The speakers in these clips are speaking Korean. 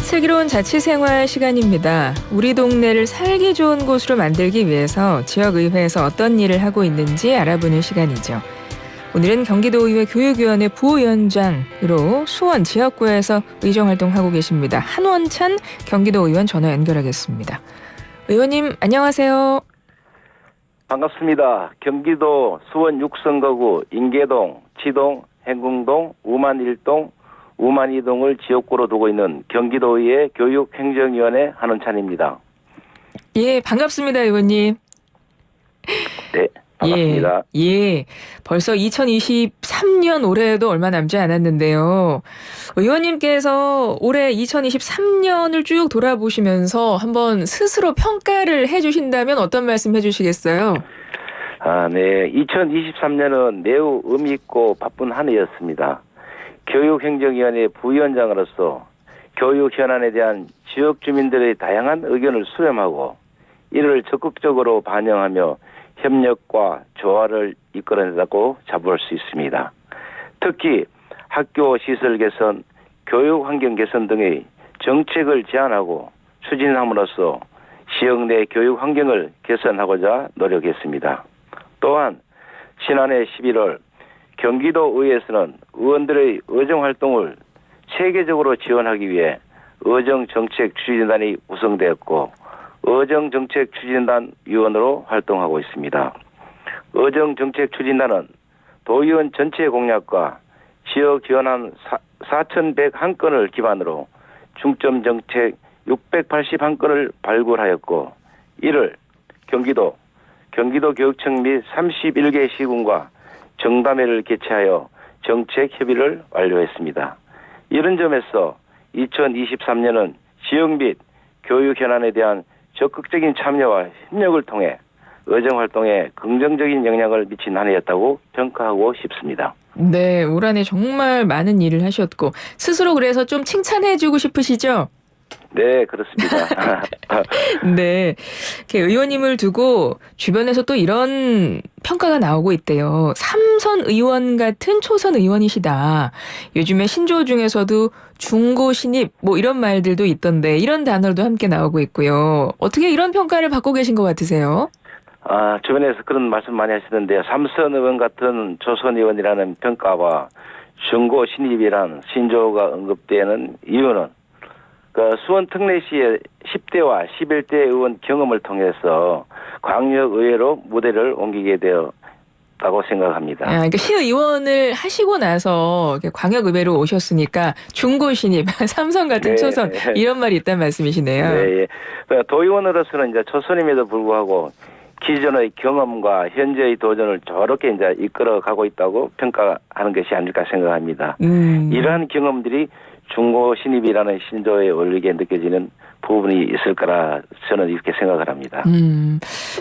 슬기로운 자치생활 시간입니다. 우리 동네를 살기 좋은 곳으로 만들기 위해서 지역의회에서 어떤 일을 하고 있는지 알아보는 시간이죠. 오늘은 경기도의회 교육위원회 부위원장으로 수원 지역구에서 의정활동하고 계십니다. 한원찬 경기도의원 전화 연결하겠습니다. 의원님 안녕하세요. 반갑습니다. 경기도 수원 6선거구 인계동, 치동, 행궁동, 우만 1동, 우만 2동을 지역구로 두고 있는 경기도의회 교육행정위원회 한원찬입니다. 예, 반갑습니다, 의원님. 네, 반갑습니다. 예. 벌써 2023년 올해도 얼마 남지 않았는데요. 의원님께서 올해 2023년을 쭉 돌아보시면서 한번 스스로 평가를 해주신다면 어떤 말씀 해주시겠어요? 네. 2023년은 매우 의미 있고 바쁜 한 해였습니다. 교육행정위원회 부위원장으로서 교육 현안에 대한 지역 주민들의 다양한 의견을 수렴하고 이를 적극적으로 반영하며 협력과 조화를 이끌어낸다고 자부할 수 있습니다. 특히 학교 시설 개선, 교육 환경 개선 등의 정책을 제안하고 추진함으로써 지역 내 교육 환경을 개선하고자 노력했습니다. 또한 지난해 11월 경기도의회에서는 의원들의 의정활동을 체계적으로 지원하기 위해 의정정책추진단이 구성되었고 의정정책추진단 위원으로 활동하고 있습니다. 의정정책추진단은 도의원 전체 공약과 지역 현안 4,101건을 기반으로 중점정책 681건을 발굴하였고 이를 경기도교육청 및 31개 시군과 정담회를 개최하여 정책 협의를 완료했습니다. 이런 점에서 2023년은 지역 및 교육 현안에 대한 적극적인 참여와 협력을 통해 의정활동에 긍정적인 영향을 미친 한 해였다고 평가하고 싶습니다. 네, 올 한해 정말 많은 일을 하셨고 스스로 그래서 좀 칭찬해주고 싶으시죠? 네, 그렇습니다. 네, 이렇게 의원님을 두고 주변에서 또 이런 평가가 나오고 있대요. 삼선 의원 같은 초선 의원이시다. 요즘에 신조어 중에서도 중고 신입 뭐 이런 말들도 있던데 이런 단어도 함께 나오고 있고요. 어떻게 이런 평가를 받고 계신 것 같으세요? 주변에서 그런 말씀 많이 하시는데요. 삼선 의원 같은 초선 의원이라는 평가와 중고 신입이란 신조어가 언급되는 이유는 수원 특례시의 10대와 11대 의원 경험을 통해서 광역의회로 무대를 옮기게 되었다고 생각합니다. 그러니까 시의원을 하시고 나서 광역의회로 오셨으니까 중고 신입, 삼선 같은 초선 이런 말이 있다는 말씀이시네요. 네, 도의원으로서는 이제 초선임에도 불구하고 기존의 경험과 현재의 도전을 저렇게 이제 이끌어가고 있다고 평가하는 것이 아닐까 생각합니다. 이러한 경험들이 중고 신입이라는 신조어에 어울리게 느껴지는 부분이 있을 거라 저는 이렇게 생각을 합니다.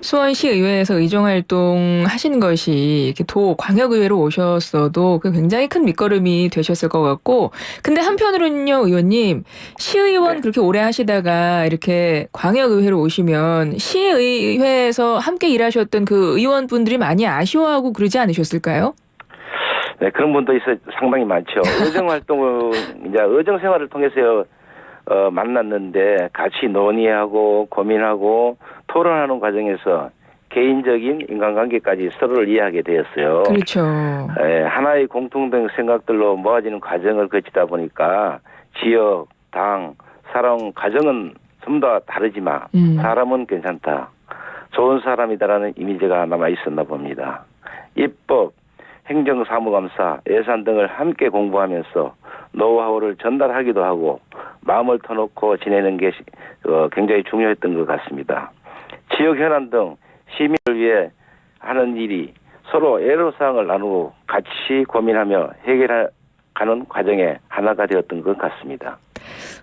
수원시의회에서 의정활동 하시는 것이 이렇게 광역의회로 오셨어도 굉장히 큰 밑거름이 되셨을 것 같고, 근데 한편으로는요, 의원님, 시의원 그렇게 오래 하시다가 이렇게 광역의회로 오시면 시의회에서 함께 일하셨던 그 의원분들이 많이 아쉬워하고 그러지 않으셨을까요? 네, 그런 분도 상당히 많죠. 의정활동을, 이제 의정생활을 통해서 만났는데 같이 논의하고 고민하고 토론하는 과정에서 개인적인 인간관계까지 서로를 이해하게 되었어요. 그렇죠. 하나의 공통된 생각들로 모아지는 과정을 거치다 보니까 지역, 당, 살아온 과정은 전부 다 다르지만 사람은 괜찮다. 좋은 사람이다라는 이미지가 남아 있었나 봅니다. 입법, 행정사무감사, 예산 등을 함께 공부하면서 노하우를 전달하기도 하고 마음을 터놓고 지내는 게 굉장히 중요했던 것 같습니다. 지역 현안 등 시민을 위해 하는 일이 서로 애로사항을 나누고 같이 고민하며 해결하는 과정에 하나가 되었던 것 같습니다.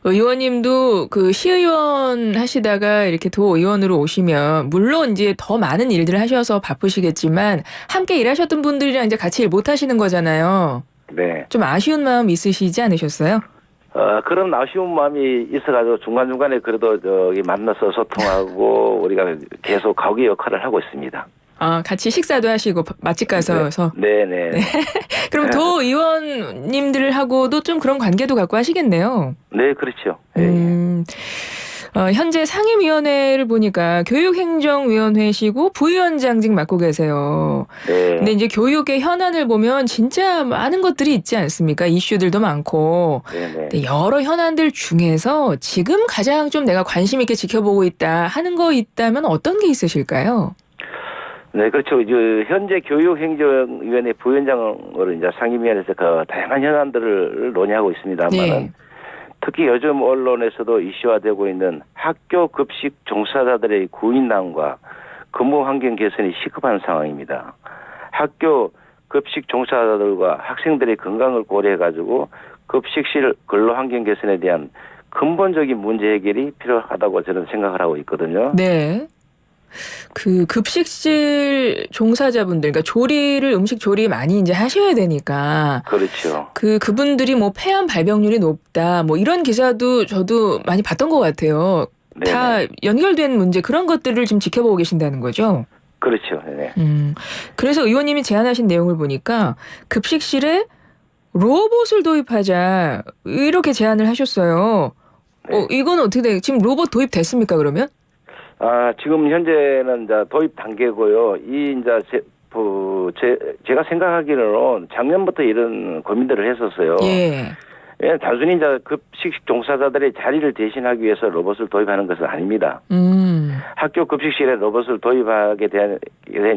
의원님도 그 시의원 하시다가 이렇게 도의원으로 오시면 물론 이제 더 많은 일들을 하셔서 바쁘시겠지만 함께 일하셨던 분들이랑 이제 같이 일 못 하시는 거잖아요. 네. 좀 아쉬운 마음 있으시지 않으셨어요? 그런 아쉬운 마음이 있어가지고 중간중간에 그래도 만나서 소통하고 우리가 계속 가기 역할을 하고 있습니다. 아, 같이 식사도 하시고 맛집 가서. 네네. 네. 그럼 도 의원님들하고도 좀 그런 관계도 갖고 하시겠네요. 네, 그렇죠. 현재 상임위원회를 보니까 교육행정위원회시고 부위원장직 맡고 계세요. 네. 근데 이제 교육의 현안을 보면 진짜 많은 것들이 있지 않습니까? 이슈들도 많고. 네네. 근데 여러 현안들 중에서 지금 가장 좀 내가 관심 있게 지켜보고 있다 하는 거 있다면 어떤 게 있으실까요? 네, 그렇죠. 현재 교육행정위원회 부위원장으로 이제 상임위원회에서 그 다양한 현안들을 논의하고 있습니다만, 네. 특히 요즘 언론에서도 이슈화되고 있는 학교 급식 종사자들의 구인난과 근무 환경 개선이 시급한 상황입니다. 학교 급식 종사자들과 학생들의 건강을 고려해가지고 급식실 근로 환경 개선에 대한 근본적인 문제 해결이 필요하다고 저는 생각을 하고 있거든요. 네. 그 급식실 종사자분들, 그러니까 음식 조리 많이 이제 하셔야 되니까. 그렇죠. 그분들이 뭐 폐암 발병률이 높다, 뭐 이런 기사도 저도 많이 봤던 것 같아요. 네네. 다 연결된 문제, 그런 것들을 지금 지켜보고 계신다는 거죠? 그렇죠. 네. 그래서 의원님이 제안하신 내용을 보니까 급식실에 로봇을 도입하자, 이렇게 제안을 하셨어요. 네. 이건 어떻게 돼요? 지금 로봇 도입됐습니까, 그러면? 지금 현재는 이제 도입 단계고요. 제가 생각하기로는 작년부터 이런 고민들을 했었어요. 예. 단순히 이제 급식 종사자들의 자리를 대신하기 위해서 로봇을 도입하는 것은 아닙니다. 학교 급식실에 로봇을 도입하게 된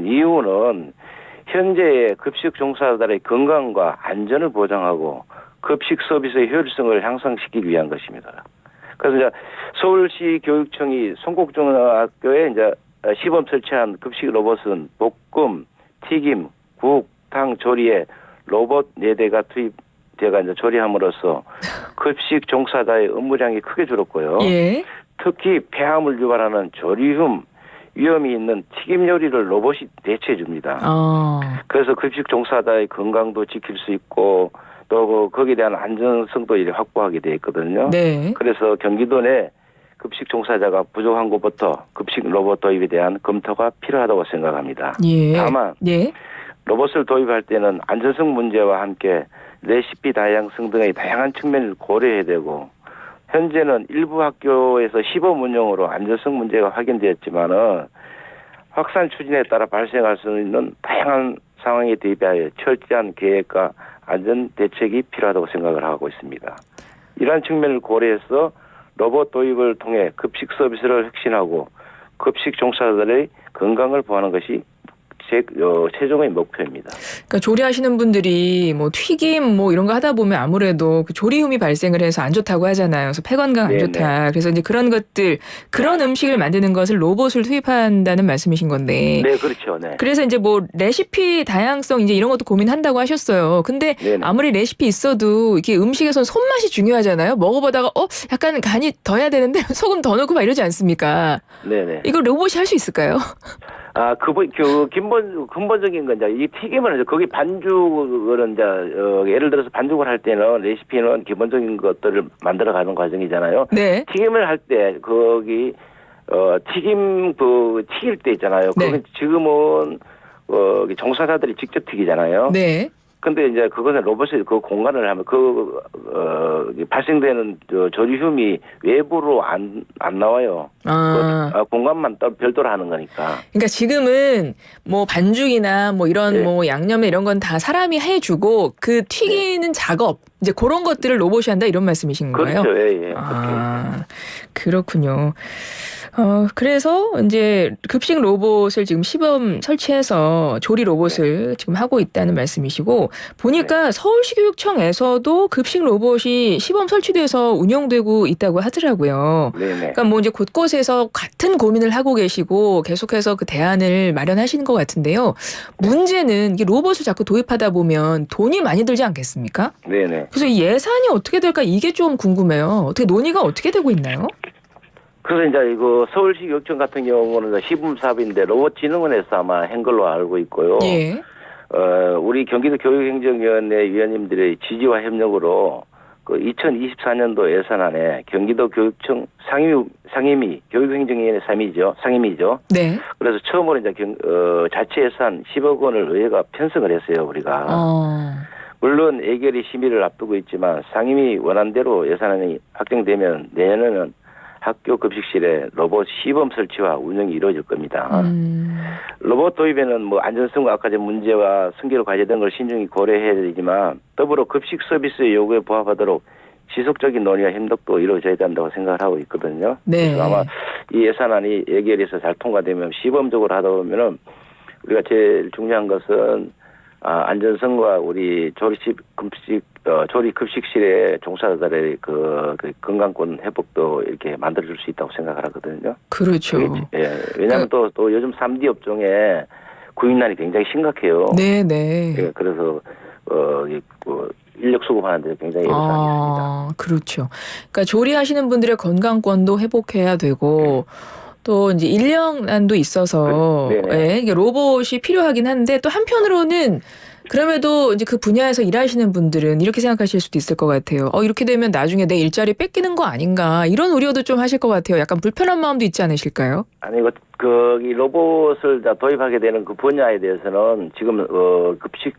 이유는 현재의 급식 종사자들의 건강과 안전을 보장하고 급식 서비스의 효율성을 향상시키기 위한 것입니다. 그래서 이제 서울시 교육청이 송곡중학교에 이제 시범 설치한 급식 로봇은 볶음, 튀김, 국, 탕 조리에 로봇 4대가 투입되어 이제 조리함으로써 급식 종사자의 업무량이 크게 줄었고요. 예. 특히 폐암을 유발하는 조리흉 위험이 있는 튀김 요리를 로봇이 대체해 줍니다. 그래서 급식 종사자의 건강도 지킬 수 있고 또 거기에 대한 안전성도 이렇게 확보하게 되어 있거든요. 네. 그래서 경기도 내 급식 종사자가 부족한 곳부터 급식 로봇 도입에 대한 검토가 필요하다고 생각합니다. 예. 다만 예. 로봇을 도입할 때는 안전성 문제와 함께 레시피 다양성 등의 다양한 측면을 고려해야 되고 현재는 일부 학교에서 시범 운영으로 안전성 문제가 확인되었지만은 확산 추진에 따라 발생할 수 있는 다양한 상황에 대비하여 철저한 계획과 안전 대책이 필요하다고 생각을 하고 있습니다. 이러한 측면을 고려해서 로봇 도입을 통해 급식 서비스를 혁신하고 급식 종사자들의 건강을 보호하는 것이 최종의 목표입니다. 그러니까 조리하시는 분들이 뭐 튀김 뭐 이런 거 하다 보면 아무래도 그 조리흉이 발생을 해서 안 좋다고 하잖아요. 그래서 폐 건강 안 좋다. 그래서 이제 그런 것들, 그런 음식을 만드는 것을 로봇을 투입한다는 말씀이신 건데. 네, 그렇죠. 네. 그래서 이제 뭐 레시피 다양성 이제 이런 것도 고민한다고 하셨어요. 근데 네네. 아무리 레시피 있어도 이게 음식에선 손맛이 중요하잖아요. 먹어보다가 약간 간이 더 해야 되는데 소금 더 넣고 막 이러지 않습니까? 네네. 이걸 로봇이 할 수 있을까요? 근본적인 건 이제 이 튀김은 이제 거기 반죽을 이제 예를 들어서 반죽을 할 때는 레시피는 기본적인 것들을 만들어가는 과정이잖아요. 네. 튀김을 할 때 거기 튀김 튀길 때 있잖아요. 네. 그건 지금은 종사자들이 직접 튀기잖아요. 네. 근데 이제 그것은 로봇이 그 공간을 하면 발생되는 조리흉이 외부로 안 나와요. 공간만 별도로 하는 거니까. 그러니까 지금은 뭐 반죽이나 뭐 이런 뭐 양념에 이런 건 다 사람이 해주고 그 튀기는 작업 이제 그런 것들을 로봇이 한다 이런 말씀이신 거예요? 그렇죠. 예. 그렇군요. 그래서 이제 급식 로봇을 지금 시범 설치해서 조리 로봇을 지금 하고 있다는 말씀이시고 보니까 서울시교육청에서도 급식 로봇이 시범 설치돼서 운영되고 있다고 하더라고요. 네네. 그러니까 뭐 이제 곳곳에서 같은 고민을 하고 계시고 계속해서 그 대안을 마련하시는 것 같은데요. 문제는 이게 로봇을 자꾸 도입하다 보면 돈이 많이 들지 않겠습니까? 네네. 그래서 이 예산이 어떻게 될까 이게 좀 궁금해요. 어떻게 논의가 어떻게 되고 있나요? 그래서 이제 이거 서울시 교육청 같은 경우는 시범 사업인데 로봇진흥원에서 아마 한 걸로 알고 있고요. 예. 우리 경기도 교육행정위원회 위원님들의 지지와 협력으로 그 2024년도 예산안에 경기도 교육청 상임위 교육행정위원회 상임위죠. 네. 그래서 처음으로 이제 자체 예산 10억 원을 의회가 편성을 했어요, 우리가. 물론 예결위 심의를 앞두고 있지만 상임위 원안대로 예산안이 확정되면 내년에는 학교 급식실에 로봇 시범 설치와 운영이 이루어질 겁니다. 로봇 도입에는 뭐 안전성과 악화된 문제와 승계로 과제 등 걸 신중히 고려해야 되지만 더불어 급식 서비스의 요구에 부합하도록 지속적인 논의와 협력도 이루어져야 된다고 생각을 하고 있거든요. 네. 그래서 아마 이 예산안이 예결위에서 잘 통과되면 시범적으로 하다 보면은 우리가 제일 중요한 것은 안전성과 우리 조리 급식실의 종사자들의 그 건강권 회복도 이렇게 만들어줄 수 있다고 생각을 하거든요. 그렇죠. 예, 왜냐하면 또 요즘 3D 업종에 구인난이 굉장히 심각해요. 네네. 예, 그래서 인력 수급하는데 굉장히 애로사항이 있습니다. 그렇죠. 그러니까 조리하시는 분들의 건강권도 회복해야 되고. 또 이제 인력난도 있어서 예, 이게 로봇이 필요하긴 한데 또 한편으로는 그럼에도 이제 그 분야에서 일하시는 분들은 이렇게 생각하실 수도 있을 것 같아요. 이렇게 되면 나중에 내 일자리 뺏기는 거 아닌가 이런 우려도 좀 하실 것 같아요. 약간 불편한 마음도 있지 않으실까요? 아니 이 로봇을 도입하게 되는 그 분야에 대해서는 지금 급식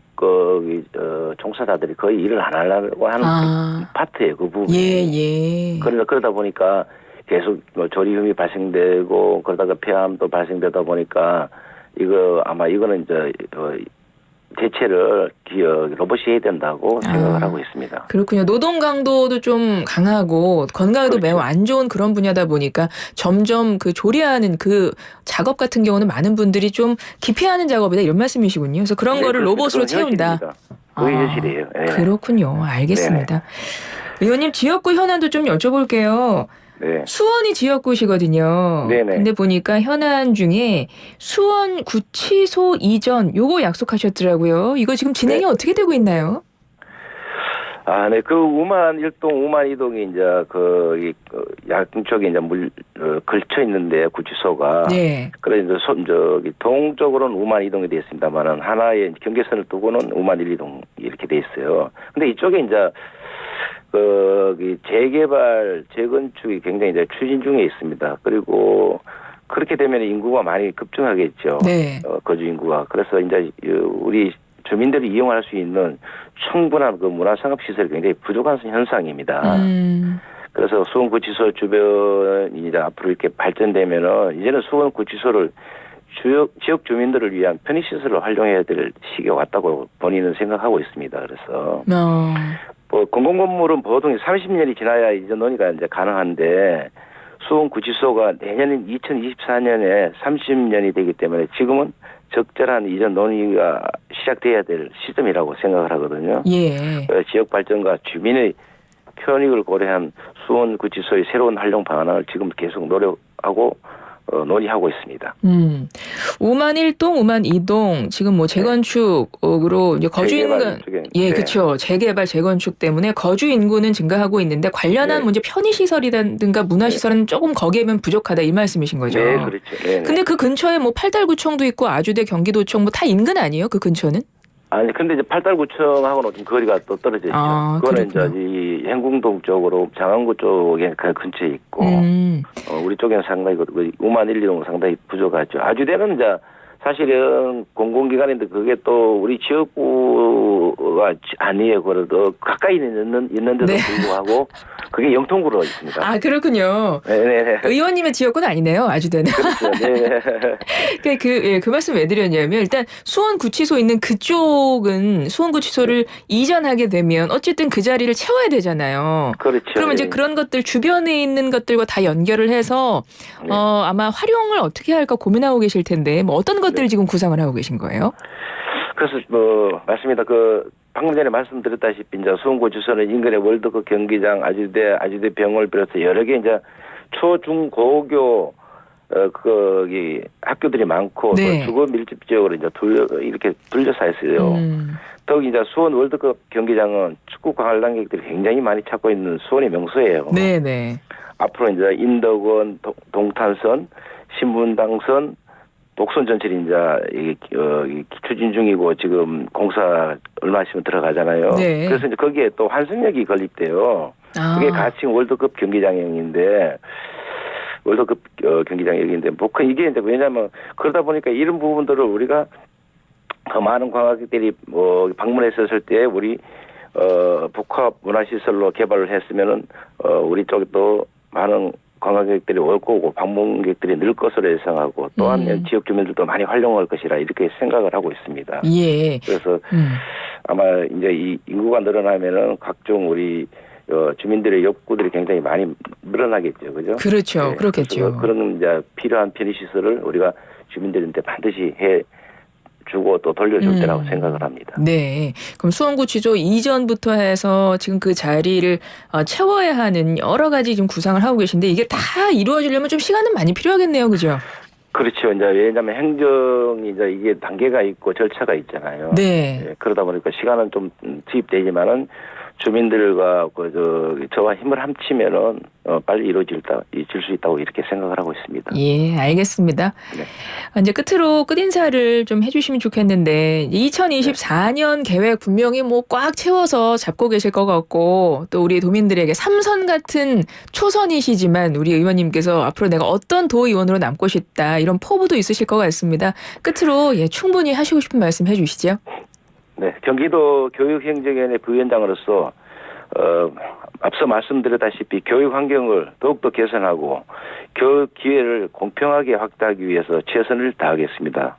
종사자들이 거의 일을 안 하려고 하는 파트예요. 그 부분이. 예. 그러다 보니까 계속 조리움이 발생되고 그러다가 폐암도 발생되다 보니까 이거는 이제 대체를 로봇이 해야 된다고 생각을 하고 있습니다. 그렇군요. 노동 강도도 좀 강하고 건강에도 그렇죠. 매우 안 좋은 그런 분야다 보니까 점점 그 조리하는 그 작업 같은 경우는 많은 분들이 좀 기피하는 작업이다 이런 말씀이시군요. 그래서 그런 거를 로봇으로 채운다. 그게 현실이에요. 네. 그렇군요. 알겠습니다. 의원님 지역구 현안도 좀 여쭤볼게요. 네. 수원이 지역구시거든요. 네네. 근데 보니까 현안 중에 수원 구치소 이전 요거 약속하셨더라고요. 이거 지금 진행이 어떻게 되고 있나요? 네. 그 우만 1동, 우만 2동이 이제 양쪽에 이제 걸쳐 있는데 구치소가. 네. 그래서 이제 동쪽으로는 우만 2동이 되어 있습니다만은 하나의 경계선을 두고는 우만 1, 2동 이렇게 되어 있어요. 근데 이쪽에 이제 재개발, 재건축이 굉장히 이제 추진 중에 있습니다. 그리고 그렇게 되면 인구가 많이 급증하겠죠. 네. 거주 인구가. 그래서 이제 우리 주민들이 이용할 수 있는 충분한 그 문화상업 시설이 굉장히 부족한 현상입니다. 그래서 수원구치소 주변이 이제 앞으로 이렇게 발전되면은 이제는 수원구치소를 지역 주민들을 위한 편의시설로 활용해야 될 시기가 왔다고 본인은 생각하고 있습니다. 그래서. 공공건물은 보통 30년이 지나야 이전 논의가 이제 가능한데 수원구치소가 내년인 2024년에 30년이 되기 때문에 지금은 적절한 이전 논의가 시작돼야 될 시점이라고 생각을 하거든요. 예. 지역 발전과 주민의 편익을 고려한 수원구치소의 새로운 활용 방안을 지금 계속 노력하고 논의하고 있습니다. 우만 1동, 우만 2동 지금 뭐 재건축으로 이제 거주 인구 그렇죠. 재개발, 재건축 때문에 거주 인구는 증가하고 있는데 관련한 문제 편의 시설이라든가 문화 시설은 조금 거기에 비하면 부족하다 이 말씀이신 거죠. 네, 그렇죠. 네. 근데 그 근처에 뭐 팔달구청도 있고 아주대, 경기도청 뭐 다 인근 아니에요? 그 근처는? 아니 근데 이제 팔달구청하고는 좀 거리가 또 떨어져 있죠. 그거는 이제 이 행궁동 쪽으로 장안구 쪽에 그 근처에 있고 우리 쪽에는 상당히 우만 1, 2동은 상당히 부족하죠. 아주대는 이제 사실은 공공기관인데 그게 또 우리 지역구가 아니에요. 그래도 가까이 있는데도 불구하고 그게 영통구로 있습니다. 그렇군요. 네네. 의원님의 지역구는 아니네요. 아주대는. 그렇죠. 네. 그 말씀 왜 드렸냐면 일단 수원구치소 있는 그쪽은 수원구치소를 이전하게 되면 어쨌든 그 자리를 채워야 되잖아요. 그렇죠. 그러면 이제 그런 것들 주변에 있는 것들과 다 연결을 해서 아마 활용을 어떻게 할까 고민하고 계실 텐데 뭐 어떤 것들을 지금 구상을 하고 계신 거예요? 그래서 맞습니다. 방금 전에 말씀드렸다시피 이제 수원구치소는 인근의 월드컵 경기장, 아주대 병원을 비롯해서 여러 개 이제 초, 중, 고교 학교들이 많고 또 주거 밀집 지역으로 이제 이렇게 둘러싸 있어요. 더욱 이제 수원 월드컵 경기장은 축구 관람객들이 굉장히 많이 찾고 있는 수원의 명소예요. 네네. 앞으로 이제 인덕원, 동탄선, 신분당선 독선 전철이 이제 추진 중이고 지금 공사 얼마 있으면 들어가잖아요. 네. 그래서 이제 거기에 또 환승역이 건립돼요. 그게 가칭 월드컵 경기장역인데 월드컵 경기장역인데 뭐 이게 이제 왜냐하면 그러다 보니까 이런 부분들을 우리가 더 많은 관광객들이 뭐 방문했었을 때 우리 복합 문화시설로 개발을 했으면은 우리 쪽도 많은 관광객들이 올 거고 방문객들이 늘 것으로 예상하고 또한 지역 주민들도 많이 활용할 것이라 이렇게 생각을 하고 있습니다. 예. 그래서 아마 이제 이 인구가 늘어나면은 각종 우리 주민들의 욕구들이 굉장히 많이 늘어나겠죠, 그죠? 그렇죠, 네, 그렇겠죠. 그런 이제 필요한 편의 시설을 우리가 주민들한테 반드시 해. 주고 또 돌려줄 때라고 생각을 합니다. 네. 그럼 수원구치소 이전부터 해서 지금 그 자리를 채워야 하는 여러 가지 좀 구상을 하고 계신데 이게 다 이루어지려면 좀 시간은 많이 필요하겠네요. 그죠? 그렇죠. 이제 왜냐하면 행정이 이제 이게 단계가 있고 절차가 있잖아요. 네. 네, 그러다 보니까 시간은 좀 투입되지만은 주민들과 저와 힘을 합치면은 빨리 이루어질 수 있다고 이렇게 생각을 하고 있습니다. 예, 알겠습니다. 네. 이제 끝으로 끝인사를 좀 해주시면 좋겠는데 2024년 계획 분명히 뭐 꽉 채워서 잡고 계실 것 같고 또 우리 도민들에게 삼선 같은 초선이시지만 우리 의원님께서 앞으로 내가 어떤 도의원으로 남고 싶다 이런 포부도 있으실 것 같습니다. 끝으로 충분히 하시고 싶은 말씀 해주시죠. 네, 경기도 교육행정위원회 부위원장으로서 앞서 말씀드렸다시피 교육 환경을 더욱더 개선하고 교육 기회를 공평하게 확대하기 위해서 최선을 다하겠습니다.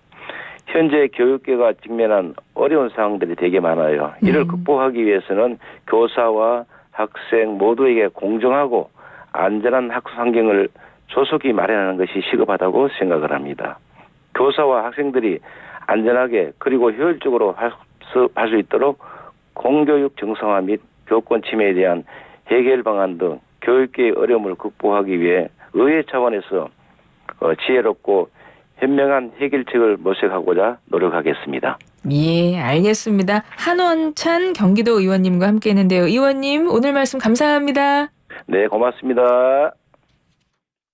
현재 교육계가 직면한 어려운 상황들이 되게 많아요. 이를 극복하기 위해서는 교사와 학생 모두에게 공정하고 안전한 학습 환경을 조속히 마련하는 것이 시급하다고 생각을 합니다. 교사와 학생들이 안전하게 그리고 효율적으로 할 수 있도록 공교육 정상화 및 교권 침해에 대한 해결 방안 등 교육계의 어려움을 극복하기 위해 의회 차원에서 지혜롭고 현명한 해결책을 모색하고자 노력하겠습니다. 예, 알겠습니다. 한원찬 경기도 의원님과 함께했는데요. 의원님 오늘 말씀 감사합니다. 네, 고맙습니다.